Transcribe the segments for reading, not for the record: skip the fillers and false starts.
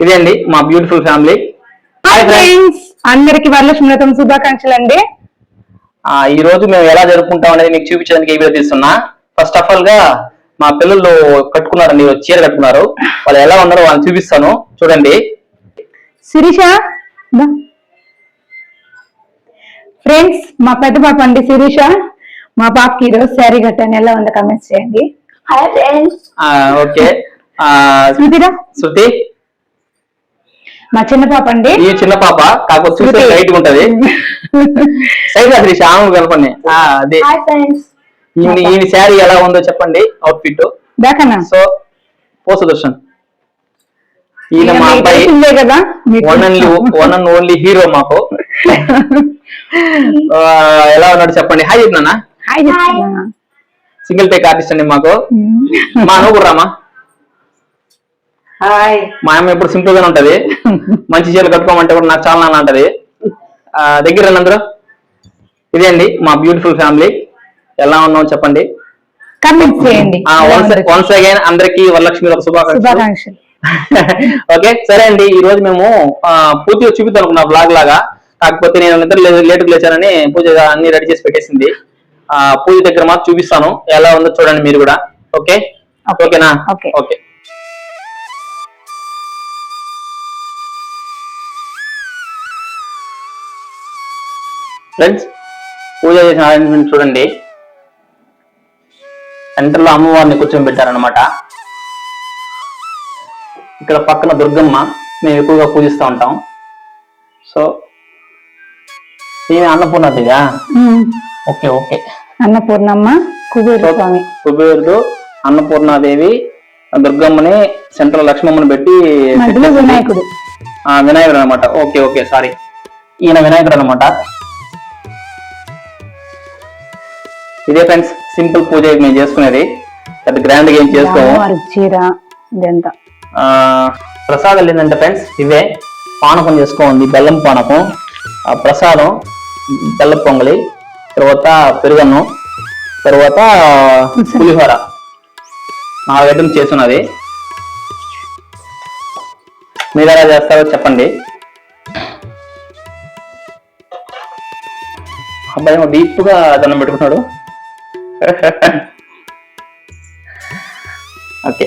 ఇదే అండి మా బ్యూటిఫుల్ ఫ్యామిలీ. హాయ్ ఫ్రెండ్స్, అందరికి వరలక్ష్మి వ్రతం శుభాకాంక్షలు అండి. ఈ రోజు మేము ఎలా జరుపుకుంటాం అనేది మీకు చూపించడానికి ఈ వీడియో తీస్తున్నా. ఫస్ట్ ఆఫ్ ఆల్ గా మా పిల్లలు కట్టుకున్నారండి, చీర కట్టుకున్నారు. వాళ్ళు ఎలా ఉన్నారో వాళ్ళని చూపిస్తాను, చూడండి. శిరీష ఫ్రెండ్స్, మా పెద్ద పాప అండి శిరీష. మా పాపకి ఈరోజు శారీ కట్టాను, ఎలా ఉందో కమెంట్స్ చేయండి. Hi friends. ఓకే. శృతిరా, శృతి మా చిన్న పాప అండి. ఈ చిన్న పాప కాకపోతే చూస్తే సైట్ ఉంటది. సైట్ శిరీష ఆమె కలపండి. అదే హాయ్ ఫ్రెండ్స్. ఈ శారీ ఎలా ఉందో చెప్పండి, అవుట్ఫిట్. దాకన్నా సో ఓ సుదర్శన్, ఈయన మా అబ్బాయి కదా, వన్ అండ్ ఓన్లీ హీరో మాకు. ఎలా ఉన్నాడు చెప్పండి. హాయ్ చెప్పినా. హాయ్ సింగిల్ టేక్ ఆర్టిస్ట్ అండి మాకు. మా అన్న కూడా రామా. హాయ్. మా అమ్మ ఎప్పుడు సింపుల్ గానే ఉంటది, మంచి చీరలు కట్టుకోమంటే కూడా నాకు చాలా నాన్న అంటది. దగ్గర అందరూ ఇదే అండి మా బ్యూటిఫుల్ ఫ్యామిలీ. ఎలా ఉన్నాం చెప్పండి, కమెంట్ చేయండి. వన్స్ అగైన్ అందరికి వరలక్ష్మి వ్రత శుభాకాంక్షలు. ఓకే, సరే అండి. ఈ రోజు మేము పూర్తిగా చూపిద్దాం అనుకున్నా బ్లాగ్ లాగా. కాకపోతే నేను నిద్ర లేటుకు లేచానని పూజ అన్ని రెడీ చేసి పెట్టేసింది. పూజ దగ్గర మాత్రం చూపిస్తాను, ఎలా ఉందో చూడండి మీరు కూడా. ఓకే ఓకేనా? ఓకే. ఫ్రెండ్స్, పూజ చేసిన అరేంజ్మెంట్ చూడండి. సెంటర్లో అమ్మవారిని కూర్చొని పెట్టారనమాట. ఇక్కడ పక్కన దుర్గమ్మ మేము ఎక్కువగా పూజిస్తూ ఉంటాం. సో ఈమె అన్నపూర్ణదేవియా? Okay okay. అన్నపూర్ణమ్మ, కుబేరుడు, అన్నపూర్ణాదేవి, దుర్గమ్మని, సెంట్రల్ లక్ష్మమ్మని పెట్టి వినాయకుడు. వినాయకుడు అనమాట. ఓకే ఓకే, సారీ, ఈయన వినాయకుడు అనమాట. ఇదే ఫ్రెండ్స్ సింపుల్ పూజ మేము చేసుకునేది, పెద్ద గ్రాండ్ గా ఏం చేసుకోము. ప్రసాదాలు ఏంటంటే ఫ్రెండ్స్ ఇవే. పానకం చేసుకోండి, బెల్లం పానకం, ప్రసాదం బెల్లం పొంగలి, తర్వాత పెరుగన్నం, తర్వాత పులిహోర. 4 ఐటమ్స్ చేస్తున్నది. మీరు ఎలా చేస్తారో చెప్పండి. అబ్బాయి డీప్ గా దండం పెట్టుకున్నాడు. ఓకే.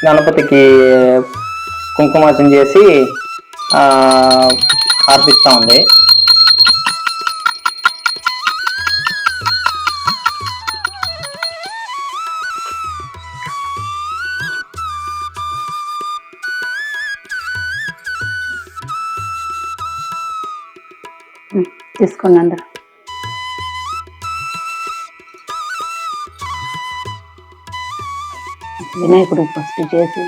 గణపతికి కుంకుమార్చన చేసి హారతిస్తా ఉంది. తీసుకోండి అందరూ. వినాయకుడు ఫస్ట్ చేసి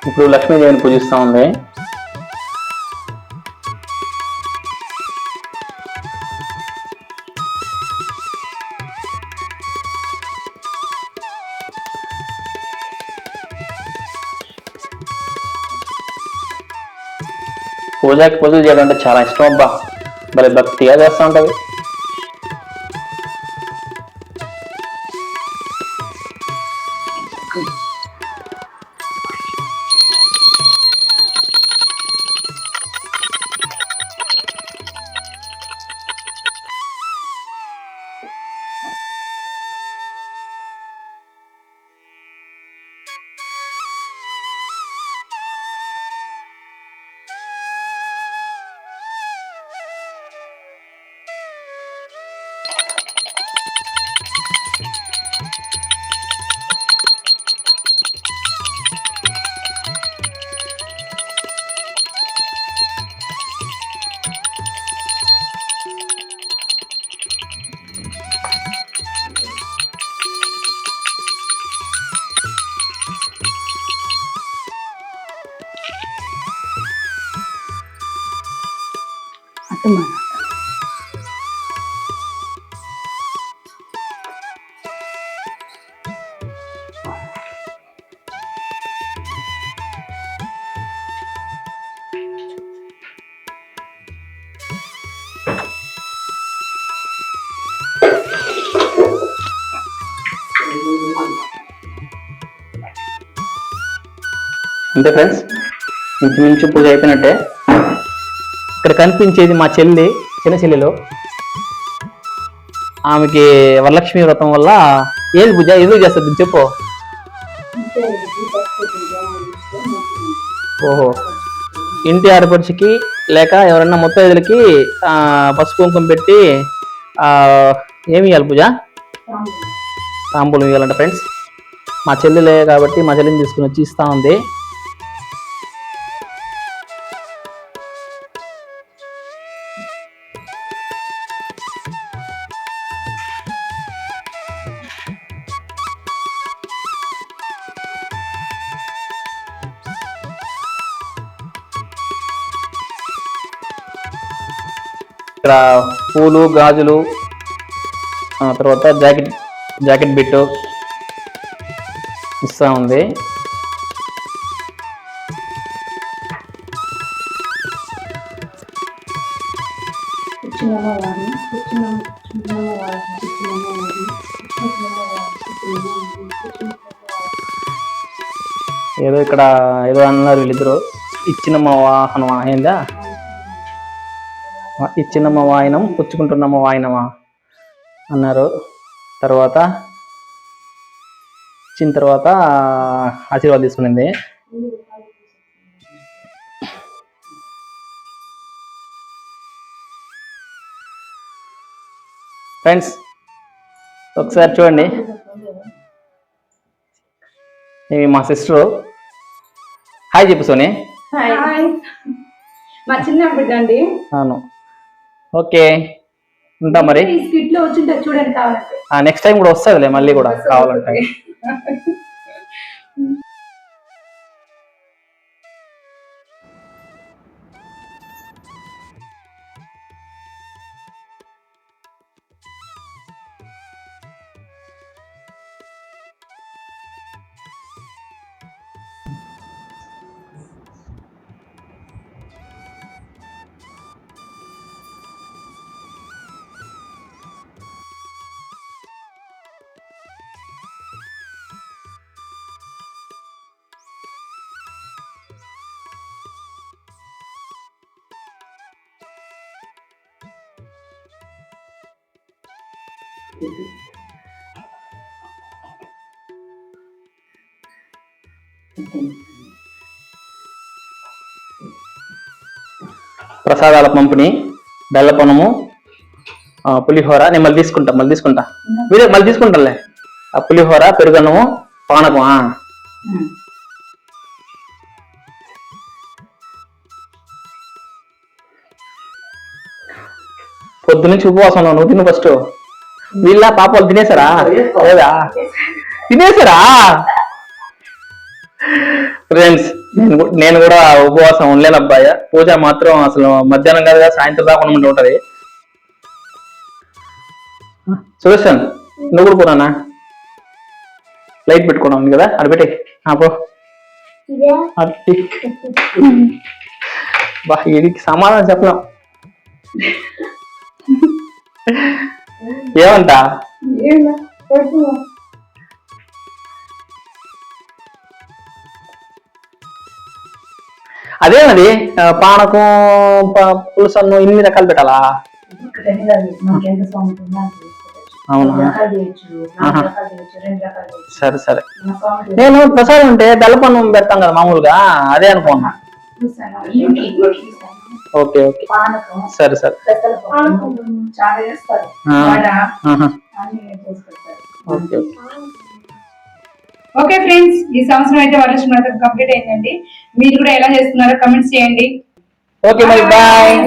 ఇప్పుడు లక్ష్మీదేవిని పూజిస్తా ఉంది. పూజకి పూజలు చేయడం అంటే చాలా ఇష్టం అబ్బా, భలే భక్తిగా చేస్తూ ఉంటది. అత్తమ్మ అంతే ఫ్రెండ్స్, ఇంచుమించు పూజ అయిపోయినట్టే. ఇక్కడ కనిపించేది మా చెల్లి, చిన్న చెల్లెలు. ఆమెకి వరలక్ష్మి వ్రతం వల్ల ఏది పూజ ఎందుకు చేస్తుంది చెప్పు. ఓహో, ఇంటి ఆడపడుచుకి లేక ఎవరన్నా ముత్తైదులకి పసుపు కుంకుమ పెట్టి ఏమి ఇవ్వాలి పూజ? తాంబూలం ఇవ్వాలంట ఫ్రెండ్స్. మా చెల్లెలే కాబట్టి మా చెల్లిని తీసుకుని వచ్చి ఇస్తా ఉంది. ఇక్కడ పూలు, గాజులు, తర్వాత జాకెట్ బిట్టు ఇస్తా ఉంది. ఏదో ఇక్కడ ఏదో అన్నారు వీళ్ళిద్దరు, ఇచ్చినమ్మ వాహనమా ఏందా, ఇచ్చినమ్మ వాయనం పుచ్చుకుంటున్నమ్మ వాయనమా అన్నారు. తర్వాత ఇచ్చిన తర్వాత ఆశీర్వాదం తీసుకునింది. ఫ్రెండ్స్ ఒకసారి చూడండి, ఇవి మా సిస్టరు. హాయ్ చెప్పు సోని. మా చిన్న బిడ్డ అండి. అవును, ఓకే ఉంటా మరి. చూడండి కావాలంటే నెక్స్ట్ టైం కూడా వస్తుందిలే, మళ్ళీ కూడా కావాలంటే. ప్రసాదాల పంపిణీ, బెల్లపనము, పులిహోర. నేను మళ్ళీ తీసుకుంటా వీడియో మళ్ళీ తీసుకుంటానులే. ఆ పులిహోర, పెరుగన్నము, పానకం. పొద్దు నుంచి ఉపవాసం ఉన్నావు, నువ్వు తిను ఫస్ట్. వీళ్ళ పాప వాళ్ళు తినేసారా? లేదా తినేసారా? ఫ్రెండ్స్ నేను కూడా ఉపవాసం ఉండలేను అబ్బాయి. పూజ మాత్రం అసలు మధ్యాహ్నం కదా సాయంత్రం దాకా ఉండమంటే ఉంటది. సుదర్శన్ నువ్వు కూడా పోనా? లైట్ పెట్టుకున్నాం ఉంది కదా, అది పెట్టి పో. బా వీడికి సమాధానం చెప్పలేం. ఏమంట అదేమది పానకం, పులుసన్ను ఇన్ని రకాలు పెట్టాలా? అవునా, సరే సరే. నేను ప్రసాదం ఉంటే బెల్లపన్నం పెడతాం కదా మామూలుగా, అదే అనుకున్నా. ఓకే ఓకే సరే సరే. ఓకే ఫ్రెండ్స్, ఈ సంవత్సరం అయితే వరలక్ష్మి వ్రతం కంప్లీట్ అయిందండి. మీరు కూడా ఎలా చేస్తున్నారో కమెంట్స్ చేయండి. ఓకే మరి బాయ్.